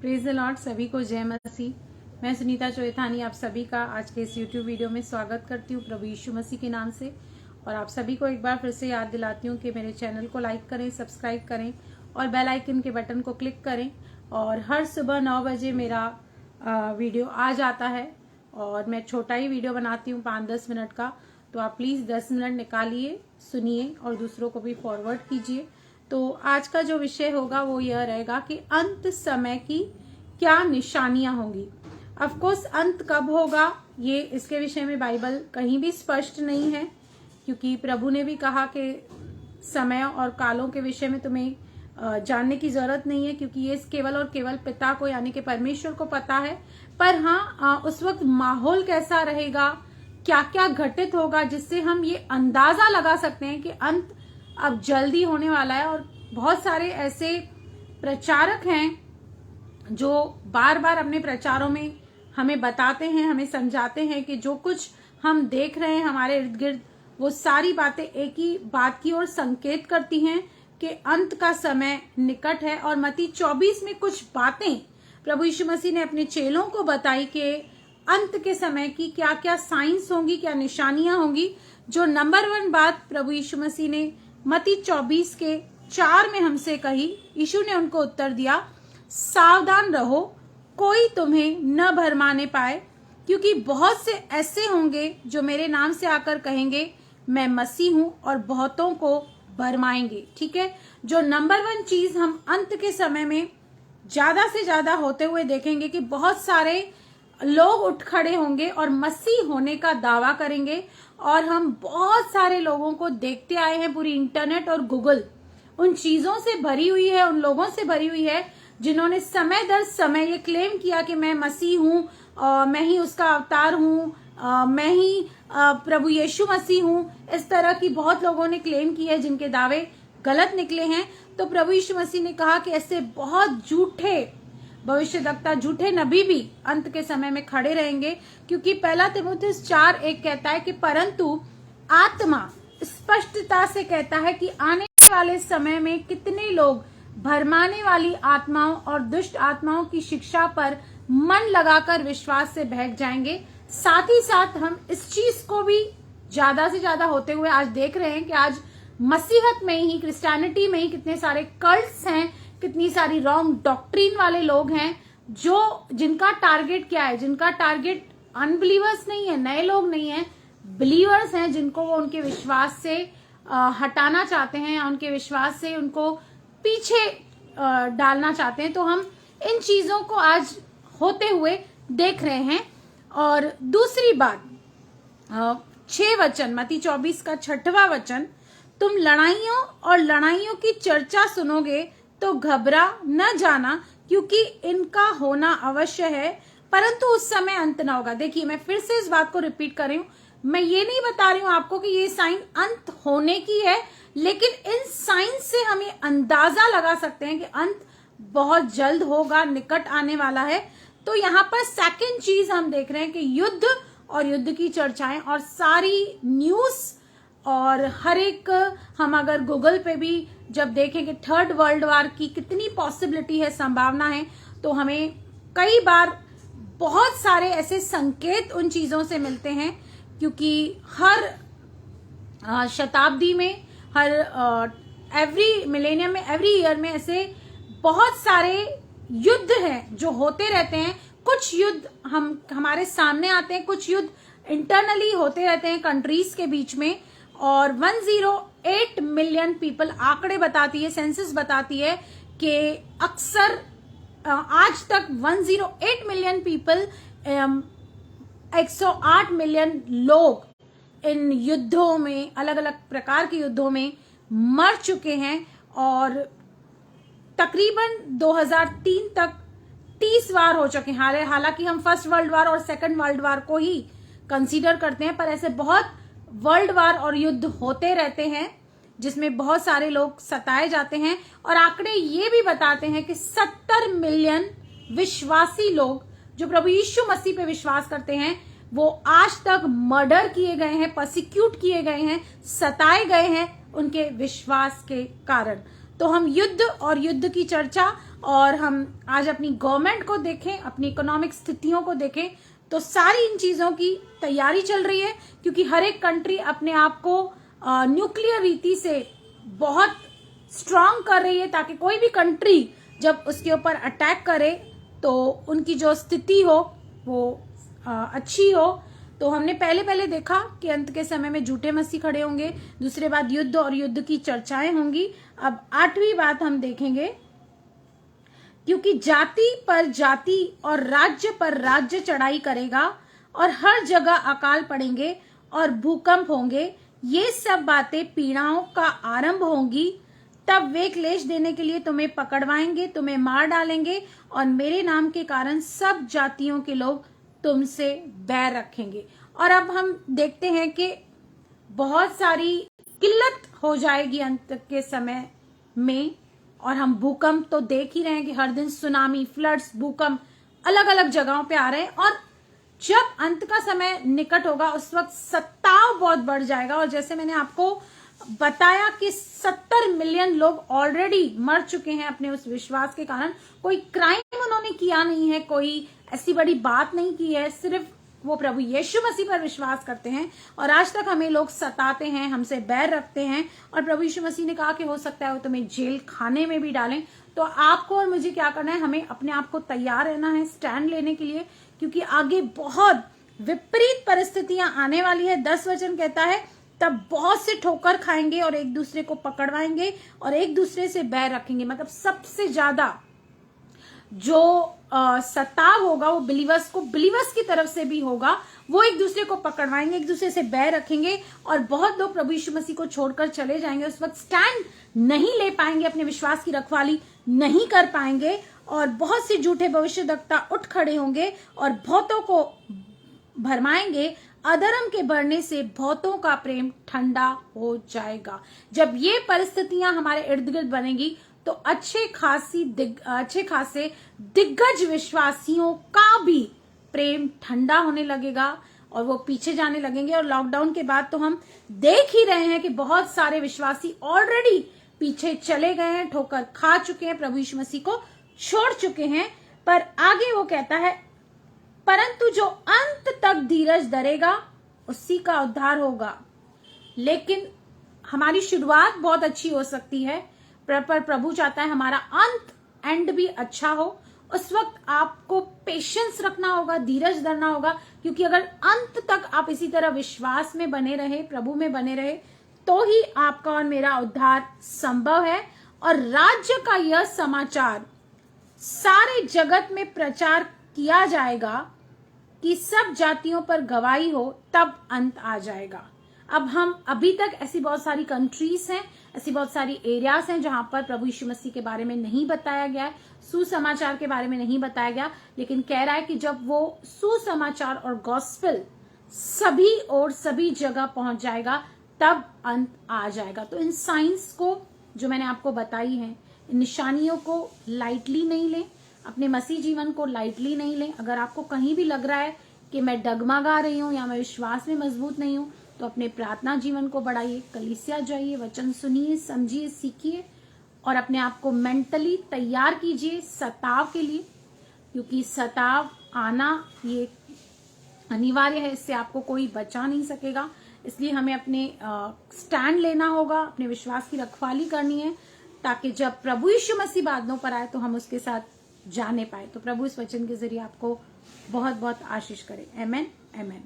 Praise the Lord. सभी को जय मसीह। मैं सुनीता चोएथानी आप सभी का आज के इस यूट्यूब वीडियो में स्वागत करती हूँ प्रभु यीशु मसीह के नाम से। और आप सभी को एक बार फिर से याद दिलाती हूँ कि मेरे चैनल को लाइक करें, सब्सक्राइब करें और बेल आइकन के बटन को क्लिक करें। और हर सुबह 9 बजे मेरा वीडियो आ जाता है और मैं छोटा ही वीडियो बनाती हूँ 5-10 मिनट का। तो आप प्लीज़ 10 मिनट निकालिए, सुनिए और दूसरों को भी फॉरवर्ड कीजिए। तो आज का जो विषय होगा वो यह रहेगा कि अंत समय की क्या निशानियां होंगी। ऑफ कोर्स अंत कब होगा ये इसके विषय में बाइबल कहीं भी स्पष्ट नहीं है, क्योंकि प्रभु ने भी कहा कि समय और कालों के विषय में तुम्हें जानने की जरूरत नहीं है, क्योंकि ये केवल और केवल पिता को यानी कि परमेश्वर को पता है। पर हाँ, उस वक्त माहौल कैसा रहेगा, क्या क्या घटित होगा, जिससे हम ये अंदाजा लगा सकते हैं कि अंत अब जल्दी होने वाला है। और बहुत सारे ऐसे प्रचारक हैं जो बार बार अपने प्रचारों में हमें बताते हैं, हमें समझाते हैं कि जो कुछ हम देख रहे हैं हमारे इर्द गिर्द, वो सारी बातें एक ही बात की ओर संकेत करती हैं कि अंत का समय निकट है। और मत्ती 24 में कुछ बातें प्रभु यीशु मसीह ने अपने चेलों को बताई कि अंत के समय की क्या क्या साइंस होंगी, क्या निशानियां होंगी। जो नंबर 1 बात प्रभु यीशु मसीह ने मत्ती 24 के 4 में हमसे कही, यीशु ने उनको उत्तर दिया, सावधान रहो, कोई तुम्हें न भरमाने पाए, क्योंकि बहुत से ऐसे होंगे जो मेरे नाम से आकर कहेंगे मैं मसीह हूं और बहुतों को भरमाएंगे। ठीक है, जो नंबर 1 चीज हम अंत के समय में ज्यादा से ज्यादा होते हुए देखेंगे कि बहुत सारे लोग उठ खड़े होंगे और मसीह होने का दावा करेंगे। और हम बहुत सारे लोगों को देखते आए हैं, पूरी इंटरनेट और गूगल उन चीजों से भरी हुई है, उन लोगों से भरी हुई है जिन्होंने समय दर समय ये क्लेम किया कि मैं मसीह हूँ और मैं ही उसका अवतार हूँ, मैं ही प्रभु यीशु मसीह हूँ। इस तरह की बहुत लोगों ने क्लेम की है जिनके दावे गलत निकले हैं। तो प्रभु यीशु मसीह ने कहा कि ऐसे बहुत झूठे भविष्यद्वक्ता, झूठे नबी भी अंत के समय में खड़े रहेंगे, क्योंकि 1 तीमुथियुस 4:1 कहता है कि परंतु आत्मा स्पष्टता से कहता है कि आने वाले समय में कितने लोग भरमाने वाली आत्माओं और दुष्ट आत्माओं की शिक्षा पर मन लगाकर विश्वास से बहक जाएंगे। साथ ही साथ हम इस चीज को भी ज्यादा से ज्यादा होते हुए आज देख रहे हैं कि आज मसीहत में ही, क्रिश्चियनिटी में ही कितने सारे कल्ट्स हैं, कितनी सारी रॉन्ग डॉक्ट्रिन वाले लोग हैं, जो जिनका टारगेट क्या है, जिनका टारगेट अनबिलीवर्स नहीं है, नए लोग नहीं है, बिलीवर्स हैं, जिनको वो उनके विश्वास से हटाना चाहते हैं, उनके विश्वास से उनको पीछे डालना चाहते हैं। तो हम इन चीजों को आज होते हुए देख रहे हैं। और दूसरी बात, 6 वचन, मत्ती 24 का 6वां वचन, तुम लड़ाइयों और लड़ाइयों की चर्चा सुनोगे तो घबरा न जाना, क्योंकि इनका होना अवश्य है, परंतु उस समय अंत न होगा। देखिए, मैं फिर से इस बात को रिपीट कर रही हूं, मैं ये नहीं बता रही हूं आपको कि ये साइन अंत होने की है, लेकिन इन साइन से हम ये अंदाजा लगा सकते हैं कि अंत बहुत जल्द होगा, निकट आने वाला है। तो यहाँ पर सेकंड चीज हम देख रहे हैं कि युद्ध और युद्ध की चर्चाएं और सारी न्यूज, और हर एक हम अगर गूगल पे भी जब देखें कि 3rd वर्ल्ड वॉर की कितनी पॉसिबिलिटी है, संभावना है, तो हमें कई बार बहुत सारे ऐसे संकेत उन चीजों से मिलते हैं, क्योंकि हर शताब्दी में, हर एवरी मिलेनियम में, एवरी ईयर में ऐसे बहुत सारे युद्ध हैं जो होते रहते हैं। कुछ युद्ध हमारे सामने आते हैं, कुछ युद्ध इंटरनली होते रहते हैं कंट्रीज के बीच में। और 108 मिलियन पीपल, आंकड़े बताती है, सेंसस बताती है कि अक्सर आज तक 108 मिलियन पीपल, 108 मिलियन लोग इन युद्धों में, अलग अलग प्रकार के युद्धों में मर चुके हैं। और तकरीबन 2003 तक 30 वार हो चुके हैं। हालांकि हम 1st वर्ल्ड वार और 2nd वर्ल्ड वार को ही कंसीडर करते हैं, पर ऐसे बहुत वर्ल्ड वार और युद्ध होते रहते हैं जिसमें बहुत सारे लोग सताए जाते हैं। और आंकड़े ये भी बताते हैं कि 70 मिलियन विश्वासी लोग जो प्रभु यीशु मसीह पे विश्वास करते हैं, वो आज तक मर्डर किए गए हैं, परसिक्यूट किए गए हैं, सताए गए हैं उनके विश्वास के कारण। तो हम युद्ध और युद्ध की चर्चा और हम आज अपनी गवर्नमेंट को देखें, अपनी इकोनॉमिक स्थितियों को देखें, तो सारी इन चीजों की तैयारी चल रही है, क्योंकि हर एक कंट्री अपने आप को न्यूक्लियर रीति से बहुत स्ट्रांग कर रही है, ताकि कोई भी कंट्री जब उसके ऊपर अटैक करे तो उनकी जो स्थिति हो वो अच्छी हो। तो हमने पहले देखा कि अंत के समय में झूठे मसीह खड़े होंगे, दूसरे बात युद्ध और युद्ध की चर्चाएं होंगी। अब 8वीं बात हम देखेंगे, क्योंकि जाति पर जाति और राज्य पर राज्य चढ़ाई करेगा और हर जगह अकाल पड़ेंगे और भूकंप होंगे। ये सब बातें पीड़ाओं का आरंभ होंगी। तब वे क्लेश देने के लिए तुम्हें पकड़वाएंगे, तुम्हें मार डालेंगे और मेरे नाम के कारण सब जातियों के लोग तुमसे बैर रखेंगे। और अब हम देखते हैं कि बहुत सारी किल्लत हो जाएगी अंत के समय में, और हम भूकंप तो देख ही रहे हैं कि हर दिन सुनामी, फ्लड्स, भूकंप अलग अलग जगहों पे आ रहे हैं। और जब अंत का समय निकट होगा उस वक्त सताव बहुत बढ़ जाएगा। और जैसे मैंने आपको बताया कि 70 मिलियन लोग ऑलरेडी मर चुके हैं अपने उस विश्वास के कारण। कोई क्राइम उन्होंने किया नहीं है, कोई ऐसी बड़ी बात नहीं की है, सिर्फ वो प्रभु यीशु मसीह पर विश्वास करते हैं। और आज तक हमें लोग सताते हैं, हमसे बैर रखते हैं, और प्रभु यीशु मसीह ने कहा कि हो सकता है वो तुम्हें जेल खाने में भी डालें। तो आपको और मुझे क्या करना है, हमें अपने आप को तैयार रहना है स्टैंड लेने के लिए, क्योंकि आगे बहुत विपरीत परिस्थितियां आने वाली है। 10 वचन कहता है तब बहुत से ठोकर खाएंगे और एक दूसरे को पकड़वाएंगे और एक दूसरे से बैर रखेंगे। मतलब सबसे ज्यादा जो सताव होगा वो बिलीवर्स की तरफ से भी होगा। वो एक दूसरे को पकड़वाएंगे, एक दूसरे से बैर रखेंगे, और बहुत लोग प्रभु यीशु मसीह को छोड़कर चले जाएंगे। उस वक्त स्टैंड नहीं ले पाएंगे, अपने विश्वास की रखवाली नहीं कर पाएंगे, और बहुत से झूठे भविष्यद्वक्ता उठ खड़े होंगे और बहुतों को भरमाएंगे। अधर्म के बढ़ने से बहुतों का प्रेम ठंडा हो जाएगा। जब ये परिस्थितियां हमारे इर्द गिर्द बनेगी तो अच्छे खासे दिग्गज विश्वासियों का भी प्रेम ठंडा होने लगेगा और वो पीछे जाने लगेंगे। और लॉकडाउन के बाद तो हम देख ही रहे हैं कि बहुत सारे विश्वासी ऑलरेडी पीछे चले गए हैं, ठोकर खा चुके हैं, प्रभु यीशु मसीह को छोड़ चुके हैं। पर आगे वो कहता है, परंतु जो अंत तक धीरज धरेगा उसी का उद्धार होगा। लेकिन हमारी शुरुआत बहुत अच्छी हो सकती है, पर प्रभु चाहता है हमारा एंड भी अच्छा हो। उस वक्त आपको पेशेंस रखना होगा, धीरज धरना होगा, क्योंकि अगर अंत तक आप इसी तरह विश्वास में बने रहे, प्रभु में बने रहे, तो ही आपका और मेरा उद्धार संभव है। और राज्य का यह समाचार सारे जगत में प्रचार किया जाएगा कि सब जातियों पर गवाही हो, तब अंत आ जाएगा। अब हम अभी तक ऐसी बहुत सारी कंट्रीज हैं, ऐसी बहुत सारी एरियाज हैं जहां पर प्रभु यीशु मसीह के बारे में नहीं बताया गया है, सुसमाचार के बारे में नहीं बताया गया, लेकिन कह रहा है कि जब वो सुसमाचार और गॉस्पेल सभी और सभी जगह पहुंच जाएगा तब अंत आ जाएगा। तो इन साइंस को जो मैंने आपको बताई है, इन निशानियों को लाइटली नहीं लें, अपने मसीह जीवन को लाइटली नहीं लें। अगर आपको कहीं भी लग रहा है कि मैं डगमगा रही हूं या मैं विश्वास में मजबूत नहीं हूं, तो अपने प्रार्थना जीवन को बढ़ाइए, कलीसिया जाइए, वचन सुनिए, समझिए, सीखिए और अपने आप को मेंटली तैयार कीजिए सताव के लिए, क्योंकि सताव आना ये अनिवार्य है, इससे आपको कोई बचा नहीं सकेगा। इसलिए हमें अपने स्टैंड लेना होगा, अपने विश्वास की रखवाली करनी है, ताकि जब प्रभु यीशु मसीह बादलों पर आए तो हम उसके साथ जाने पाए। तो प्रभु इस वचन के जरिए आपको बहुत बहुत आशीष करे। आमेन, आमेन।